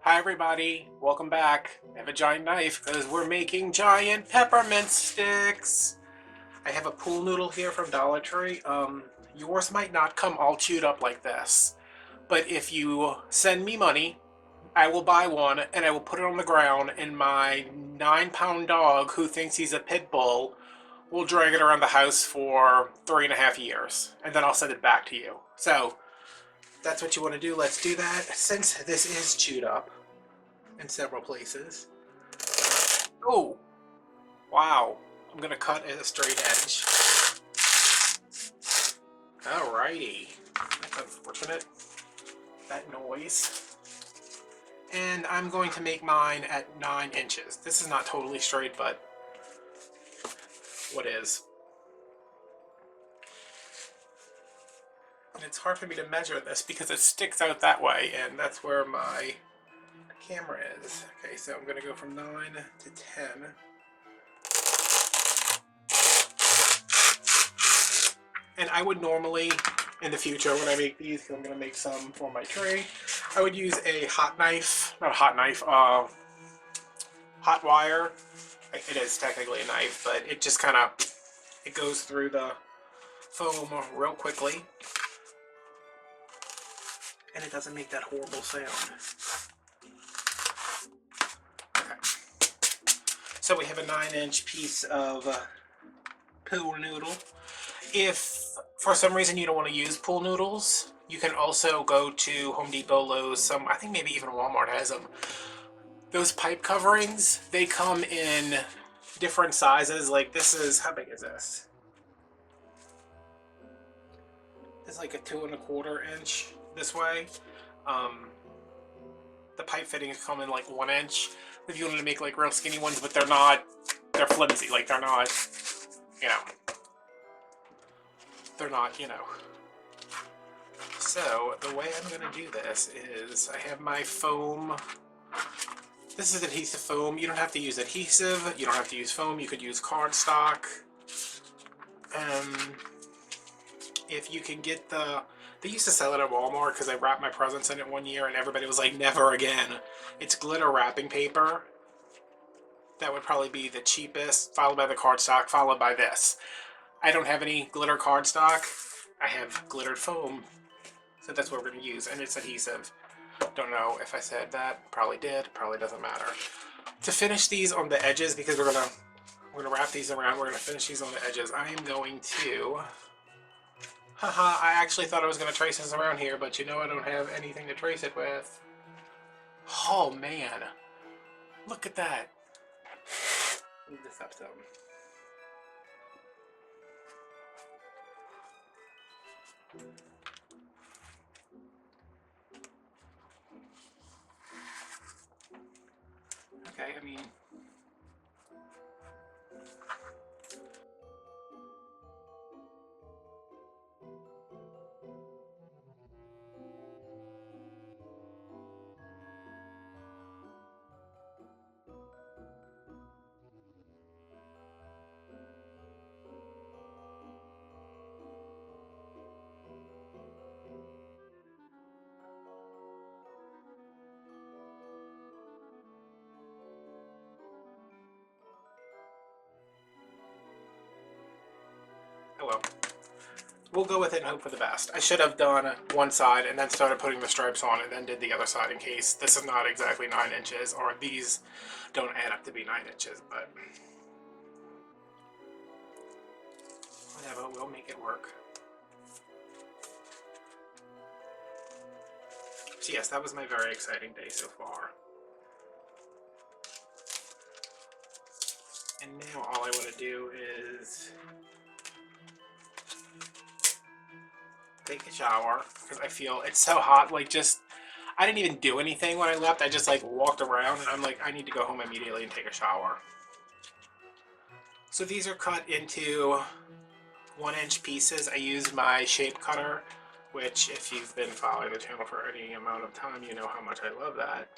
Hi everybody, welcome back. I have a giant knife because we're making giant peppermint sticks. I have a pool noodle here from Dollar Tree. Yours might not come all chewed up like this, but if you send me money, I will buy one and I will put it on the ground and my 9-pound dog who thinks he's a pit bull will drag it around the house for 3.5 years and then I'll send it back to you. So that's what you want to do. Let's do that since this is chewed up in several places. Oh, wow. I'm gonna cut at a straight edge. Alrighty. That's unfortunate. That noise. And I'm going to make mine at 9 inches. This is not totally straight, but what is? And it's hard for me to measure this because it sticks out that way, and that's where my camera is. Okay, so I'm gonna go from 9 to 10. And I would normally, in the future, when I make these, because I'm going to make some for my tray, I would use a hot knife, not a hot knife, hot wire. It is technically a knife, but it just kind of, it goes through the foam real quickly. And it doesn't make that horrible sound. Okay. So we have a 9-inch piece of pool noodle. If for some reason you don't want to use pool noodles, you can also go to Home Depot, Lowe's, I think maybe even Walmart has them. Those pipe coverings, they come in different sizes. Like this is, how big is this? It's like a 2¼ inch this way. The pipe fittings come in like 1 inch. If you wanted to make like real skinny ones, but they're not, they're flimsy. Like they're not, you know, they're not, you know. So the way I'm gonna do this is I have my foam. This is adhesive foam. You don't have to use adhesive. You don't have to use foam. You could use cardstock. If you can get they used to sell it at Walmart because I wrapped my presents in it one year and everybody was like, never again. It's glitter wrapping paper. That would probably be the cheapest, followed by the cardstock, followed by this. I don't have any glitter cardstock. I have glittered foam. So that's what we're going to use, and it's adhesive. Don't know if I said that. Probably did. Probably doesn't matter. To finish these on the edges, because we're gonna wrap these around. We're gonna finish these on the edges. I am going to. Haha! I actually thought I was gonna trace this around here, but you know I don't have anything to trace it with. Oh man! Look at that. Move this up some. Okay, I mean. Oh well. We'll go with it and hope for the best. I should have done one side and then started putting the stripes on and then did the other side in case this is not exactly 9 inches or these don't add up to be 9 inches, but whatever, we'll make it work. So yes, that was my very exciting day so far. And now all I want to do is take a shower because I feel it's so hot. Like just, I didn't even do anything when I left. I just like walked around and I'm like, I need to go home immediately and take a shower. So these are cut into 1-inch pieces. I used my shape cutter, which if you've been following the channel for any amount of time, you know how much I love that.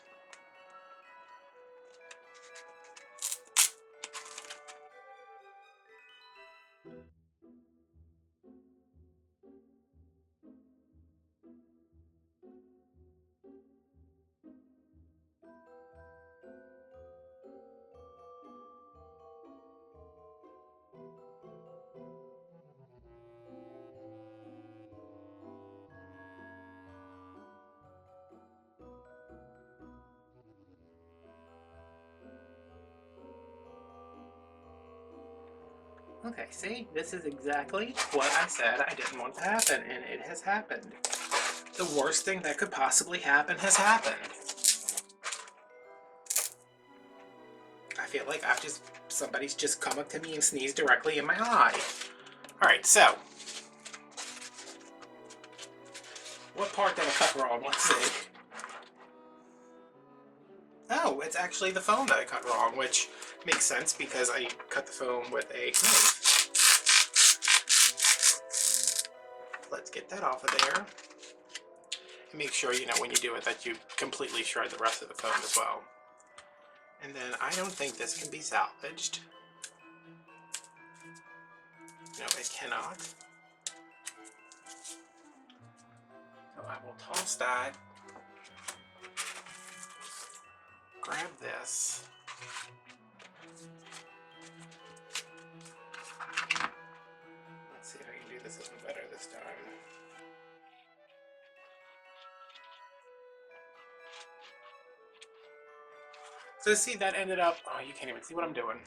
Okay, see? This is exactly what I said I didn't want to happen, and it has happened. The worst thing that could possibly happen has happened. I feel like somebody's just come up to me and sneezed directly in my eye. Alright, so. What part did I cut wrong? Let's see. Oh, it's actually the foam that I cut wrong, which makes sense because I cut the foam with a knife. Let's get that off of there. And make sure, you know, when you do it that you completely shred the rest of the foam as well. And then I don't think this can be salvaged. No, it cannot. So I will toss that. Grab this. Let's see if I can do this even better this time. So see, that ended up... Oh, you can't even see what I'm doing.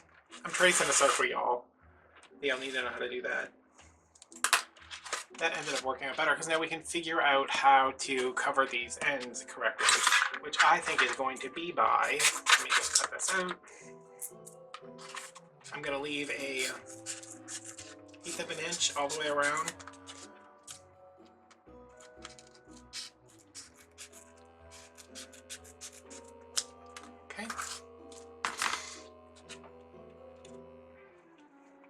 I'm tracing a circle, y'all. Y'all need to know how to do that. That ended up working out better because now we can figure out how to cover these ends correctly, which I think is going to be by... Let me just cut this out. I'm going to leave a 1/8 of an inch all the way around. Okay.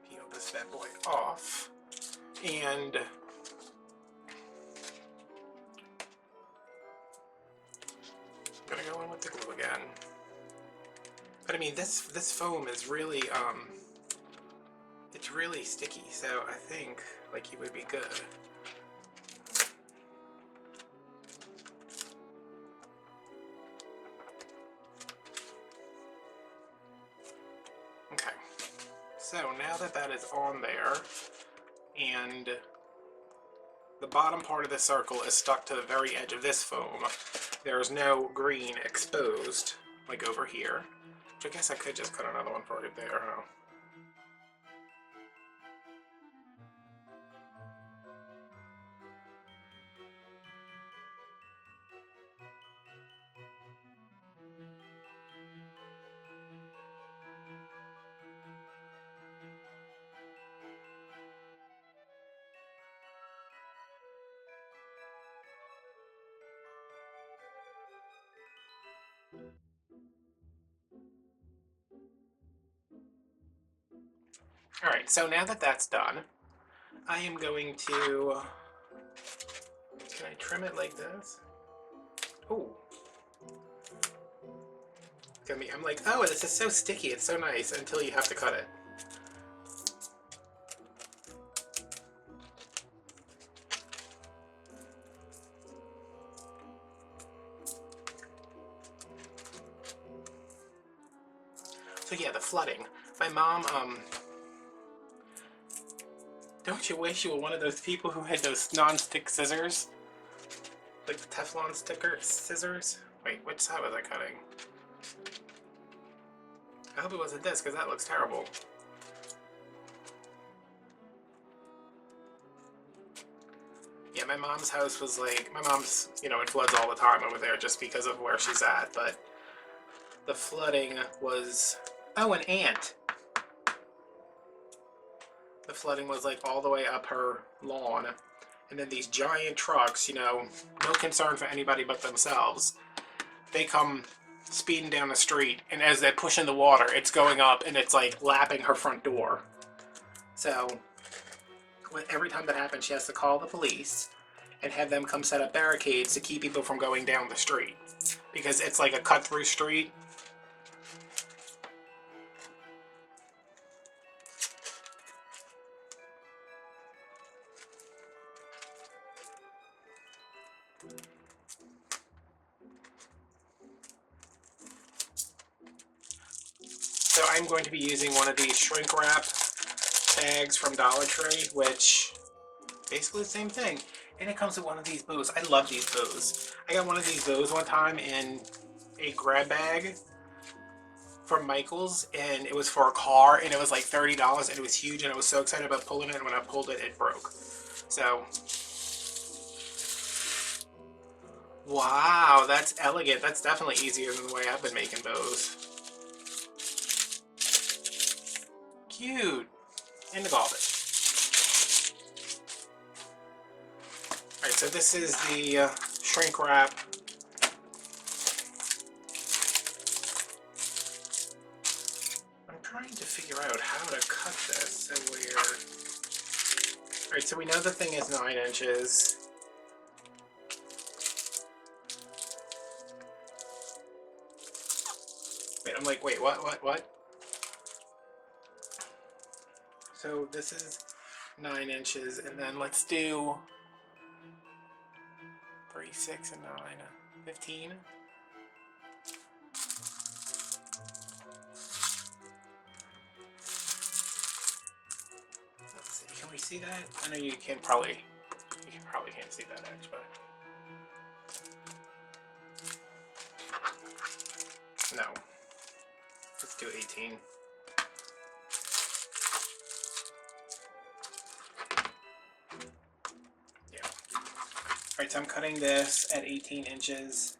Peel this bad boy off. And I'm gonna go in with the glue again. But I mean, this foam is really it's really sticky, so I think like it would be good. Okay. So now that that is on there, and the bottom part of the circle is stuck to the very edge of this foam, there is no green exposed, like over here. Which I guess I could just cut another one right there, huh? Alright, so now that that's done, I am going to... Can I trim it like this? Ooh. I'm like, oh, this is so sticky, it's so nice, until you have to cut it. So yeah, the flooding. My mom, don't you wish you were one of those people who had those non-stick scissors? Like the Teflon sticker scissors? Wait, which side was I cutting? I hope it wasn't this, because that looks terrible. Yeah, my mom's house was like... My mom's, you know, it floods all the time over there just because of where she's at, but the flooding was... Oh, an ant! The flooding was like all the way up her lawn. And then these giant trucks, you know, no concern for anybody but themselves. They come speeding down the street, and as they're pushing the water, it's going up and it's like lapping her front door. So every time that happens, she has to call the police and have them come set up barricades to keep people from going down the street, because it's like a cut-through street. So I'm going to be using one of these shrink wrap bags from Dollar Tree, which basically the same thing. And it comes with one of these bows. I love these bows. I got one of these bows one time in a grab bag from Michael's, and it was for a car, and it was like $30, and it was huge, and I was so excited about pulling it, and when I pulled it, it broke. So, wow, that's elegant. That's definitely easier than the way I've been making bows. Cute. In the garbage. Alright, so this is the shrink wrap. I'm trying to figure out how to cut this so we're... Alright, so we know the thing is 9 inches. Wait, I'm like, wait, what? So this is 9 inches, and then let's do 3, 6, and 9, 15. Let's see, can we see that? I know you probably can't see that edge, but no. Let's do 18. Yeah. Alright, so I'm cutting this at 18 inches.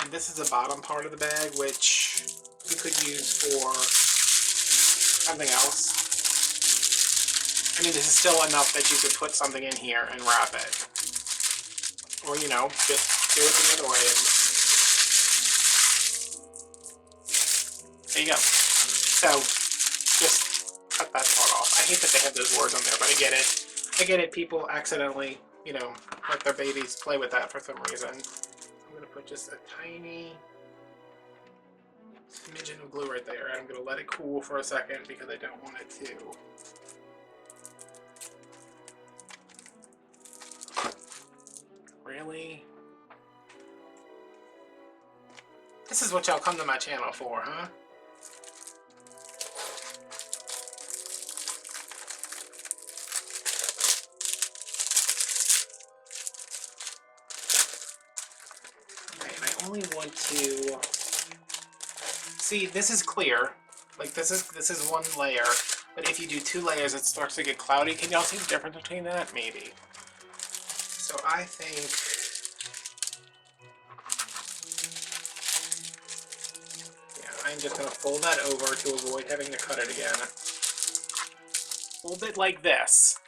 And this is the bottom part of the bag, which you could use for something else. I mean, this is still enough that you could put something in here and wrap it. Or, you know, just do it the other way. And there you go. So, just cut that part off. I hate that they have those words on there, but I get it. I get it. People accidentally, you know, let their babies play with that for some reason. I'm going to put just a tiny smidgen of glue right there. And I'm going to let it cool for a second because I don't want it to... Really? This is what y'all come to my channel for, huh? Okay, and I only want to... See, this is clear. Like, this is one layer. But if you do 2 layers, it starts to get cloudy. Can y'all see the difference between that? Maybe. So I think... Yeah, I'm just going to fold that over to avoid having to cut it again. Fold it like this.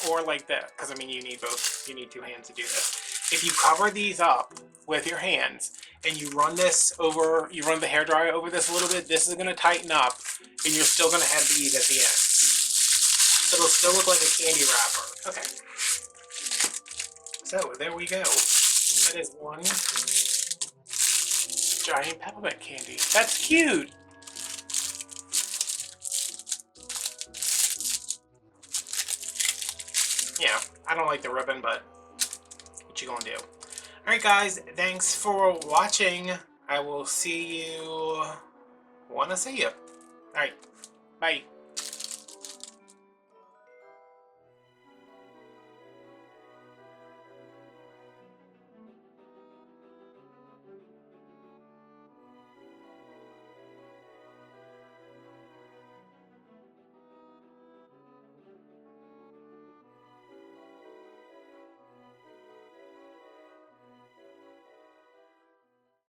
Or like that, because I mean you need both, you need 2 hands to do this. If you cover these up with your hands and you run this over, you run the hairdryer over this a little bit, this is going to tighten up and you're still going to have these at the end. So it'll still look like a candy wrapper. Okay. So there we go. That is one giant peppermint candy. That's cute! Yeah, I don't like the ribbon, but what you gonna do? Alright guys, thanks for watching. I will see you when I see you. Alright, bye.